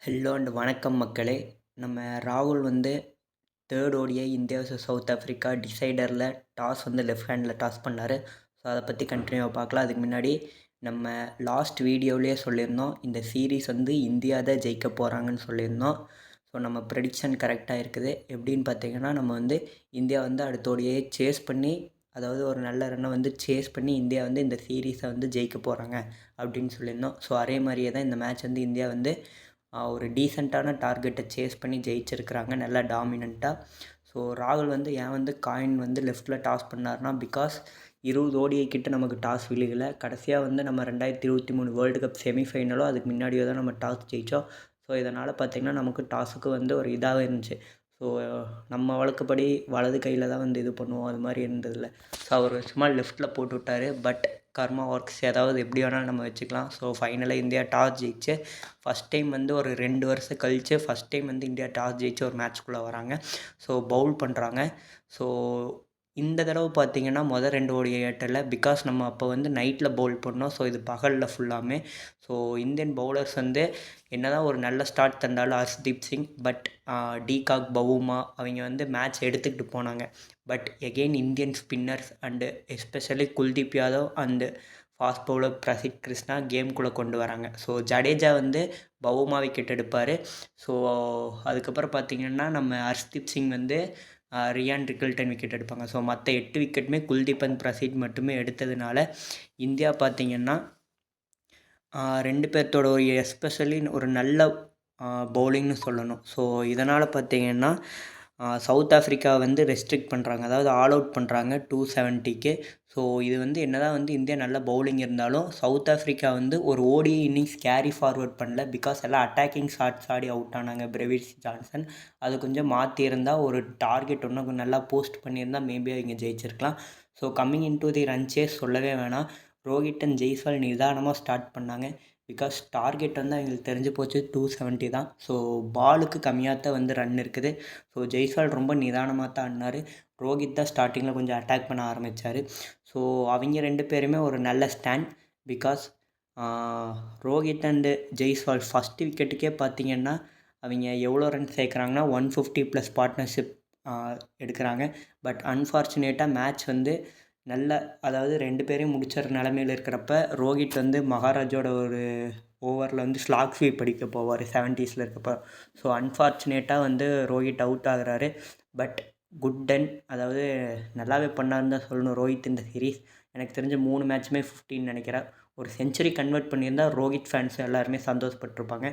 Hello and வணக்கம் மக்களே. நம்ம ராகுல் வந்து third ODI India vs South Africa டிசைடரில் டாஸ் வந்து லெஃப்ட் ஹேண்டில் டாஸ் பண்ணார். ஸோ அதை பற்றி கண்டினியூவாக பார்க்கலாம். அதுக்கு முன்னாடி நம்ம லாஸ்ட் வீடியோவிலேயே சொல்லியிருந்தோம், இந்த சீரீஸ் வந்து இந்தியா தான் ஜெயிக்க போகிறாங்கன்னு சொல்லியிருந்தோம். ஸோ நம்ம ப்ரெடிக்ஷன் கரெக்டாக இருக்குது. எப்படின்னு பார்த்தீங்கன்னா, நம்ம வந்து இந்தியா வந்து அடுத்த ஓடிஐ சேஸ் பண்ணி, அதாவது ஒரு நல்ல ரன்னை வந்து சேஸ் பண்ணி இந்தியா வந்து இந்த சீரீஸை வந்து ஜெயிக்க போகிறாங்க அப்படின்னு சொல்லியிருந்தோம். ஸோ அதே மாதிரியே தான் இந்த மேட்ச் வந்து இந்தியா வந்து ஒரு டீசெண்டான டார்கெட்டை சேஸ் பண்ணி ஜெயிச்சிருக்கிறாங்க, நல்லா டாமினண்ட்டாக. ஸோ ராகுல் வந்து ஏன் வந்து காயின் வந்து லெஃப்ட்டில் டாஸ் பண்ணார்னா, பிகாஸ் 20 ஓடிஐ கிட்ட நமக்கு டாஸ் விழுகலை. கடைசியாக வந்து நம்ம 2023 வேர்ல்டு கப் செமிஃபைனலோ அதுக்கு முன்னாடியோ தான் நம்ம டாஸ் ஜெயித்தோம். ஸோ இதனால் பார்த்திங்கன்னா நமக்கு டாஸுக்கு வந்து ஒரு இதாகவே இருந்துச்சு. ஸோ நம்ம வழக்கப்படி வலது கையில் தான் வந்து இது பண்ணுவோம், அது மாதிரி இருந்ததில்ல. ஸோ அவர் சும்மா லெஃப்ட்டில் போட்டு விட்டார். பட் கர்மா ஒர்க்ஸ், ஏதாவது எப்படி வேணாலும் நம்ம வச்சுக்கலாம். ஸோ ஃபைனலாக இந்தியா டாஸ் ஜெயிச்சு ஃபஸ்ட் டைம் வந்து ஒரு 2 வருஷம் கழித்து ஃபஸ்ட் டைம் வந்து இந்தியா டாஸ் ஜெயிச்சு ஒரு மேட்ச்குள்ளே வராங்க. ஸோ பவுல் பண்ணுறாங்க. ஸோ இந்த தடவை பார்த்திங்கன்னா மொதல் 2 ஓடிஐ ஏட்டல, பிகாஸ் நம்ம அப்போ வந்து நைட்டில் பவுல் பண்ணோம். ஸோ இது பகலில் ஃபுல்லாமே. ஸோ இந்தியன் பவுலர்ஸ் வந்து என்ன தான் ஒரு நல்ல ஸ்டார்ட் தந்தாலும் Harshdeep Singh, but de Kock, Bavuma அவங்க வந்து மேட்ச் எடுத்துக்கிட்டு போனாங்க. But again Indian spinners and especially Kuldeep Yadav and fast bowler Prasidh Krishna கேம்குள்ளே கொண்டு வராங்க. ஸோ ஜடேஜா வந்து பவுமா விக்கெட் எடுப்பார். ஸோ அதுக்கப்புறம் பார்த்திங்கன்னா நம்ம ஹர்ஷ்தீப் சிங் வந்து ரியான் ரிக்கில்டன் விக்கெட் எடுப்பாங்க. ஸோ மற்ற 8 விக்கெட்டுமே குல்தீப் அண்ட் பிரசித் மட்டுமே எடுத்ததுனால இந்தியா பார்த்திங்கன்னா 2 பேர்த்தோட ஒரு எஸ்பெஷலி ஒரு நல்ல பவுலிங்னு சொல்லணும். ஸோ இதனால் பார்த்திங்கன்னா சவுத் ஆஃப்ரிக்கா வந்து ரெஸ்ட்ரிக்ட் பண்ணுறாங்க, அதாவது ஆல் அவுட் பண்ணுறாங்க 270க்கு. ஸோ இது வந்து என்ன தான் வந்து இந்தியா நல்ல பவுலிங் இருந்தாலும் சவுத் ஆஃப்ரிக்கா வந்து ஒரு ஓடிஐ இன்னிங்ஸ் கேரி ஃபார்வர்ட் பண்ணல. பிகாஸ் எல்லாம் அட்டாக்கிங் ஷாட்ஸ் ஆடி அவுட் ஆனாங்க. பிரவிஸ் ஜான்சன் அது கொஞ்சம் மாற்றியிருந்தால், ஒரு டார்கெட் இன்னும் நல்லா போஸ்ட் பண்ணியிருந்தால் மேபி அவங்க ஜெயிச்சிருக்கலாம். So coming in to the run chase சொல்லவே வேணாம். ரோஹித் அண்ட் ஜெய்ஸ்வால் நிதானமாக ஸ்டார்ட் பண்ணாங்க. பிகாஸ் டார்கெட் வந்து அவங்களுக்கு தெரிஞ்சு போச்சு 270 தான். ஸோ பாலுக்கு கம்மியாக தான் வந்து ரன் இருக்குது. ஸோ ஜெய்ஸ்வால் ரொம்ப நிதானமாக தான் ஆடினார். ரோஹித் தான் ஸ்டார்டிங்கில் கொஞ்சம் அட்டாக் பண்ண ஆரம்பித்தார். ஸோ அவங்க 2 பேருமே ஒரு நல்ல stand. Because Rohit and Jaiswal first விக்கெட்டுக்கே பார்த்திங்கன்னா அவங்க எவ்வளோ ரன் சேர்க்குறாங்கன்னா 150+ பார்ட்னர்ஷிப் எடுக்கிறாங்க. பட் அன்ஃபார்ச்சுனேட்டாக மேட்ச் வந்து நல்ல, அதாவது 2 பேரையும் முடிச்சிற நிலமையில் இருக்கிறப்ப ரோஹித் வந்து மகாராஜோட ஒரு ஓவரில் வந்து ஸ்லாக் ஸ்வீப் அடிக்க போவார் 70s இருக்கப்போ. ஸோ அன்ஃபார்ச்சுனேட்டாக வந்து ரோஹித் அவுட் ஆகுறாரு. பட் குட் டன், அதாவது நல்லாவே பண்ணாருன்னு தான் சொல்லணும் ரோஹித் இந்த சீரீஸ். எனக்கு தெரிஞ்ச 3 மேட்ச்சுமே 15 நினைக்கிறேன். ஒரு செஞ்சுரி கன்வெர்ட் பண்ணியிருந்தால் ரோஹித் ஃபேன்ஸ் எல்லாருமே சந்தோஷப்பட்டிருப்பாங்க.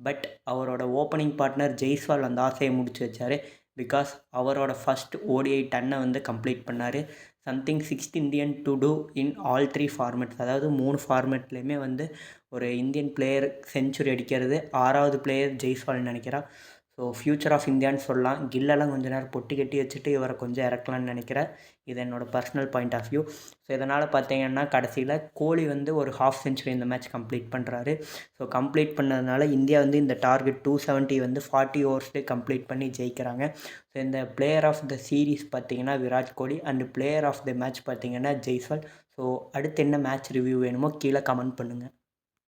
பட் அவரோட ஓப்பனிங் பார்ட்னர் ஜெய்ஸ்வால் அந்த ஆசையை முடிச்சு வச்சார். பிகாஸ் அவரோட ஃபஸ்ட் ஓடிஐ 10 வந்து கம்ப்ளீட் பண்ணார். Something 6th Indian to do in all 3 formats, அதாவது 3 ஃபார்மேட்லேயுமே வந்து ஒரு இந்தியன் பிளேயர் செஞ்சுரி அடிக்கிறது 6வது பிளேயர் ஜெய்ஸ்வால்னு நினைக்கிறேன். ஸோ ஃப்யூச்சர் ஆஃப் இந்தியான்னு சொல்லலாம். கில்லெல்லாம் கொஞ்சம் நேரம் பொட்டி கட்டி வச்சுட்டு இவரை கொஞ்சம் இறக்கலான்னு நினைக்கிறேன். இது என்னோடய personal point of view. So இதனால் பார்த்தீங்கன்னா கடைசியில் கோலி வந்து ஒரு ஹாஃப் செஞ்சுரி இந்த மேட்ச் கம்ப்ளீட் பண்ணுறாரு. ஸோ கம்ப்ளீட் பண்ணதுனால இந்தியா வந்து இந்த டார்கெட் 270 வந்து 40 ஓவர்ஸ்லேயே கம்ப்ளீட் பண்ணி ஜெயிக்கிறாங்க. ஸோ இந்த பிளேயர் ஆஃப் த சீரீஸ் பார்த்திங்கன்னா Virat Kohli and player of the match பார்த்திங்கன்னா ஜெய்ஸ்வால். ஸோ அடுத்து என்ன மேட்ச் ரிவ்யூ வேணுமோ கீழே கமெண்ட் பண்ணுங்கள்.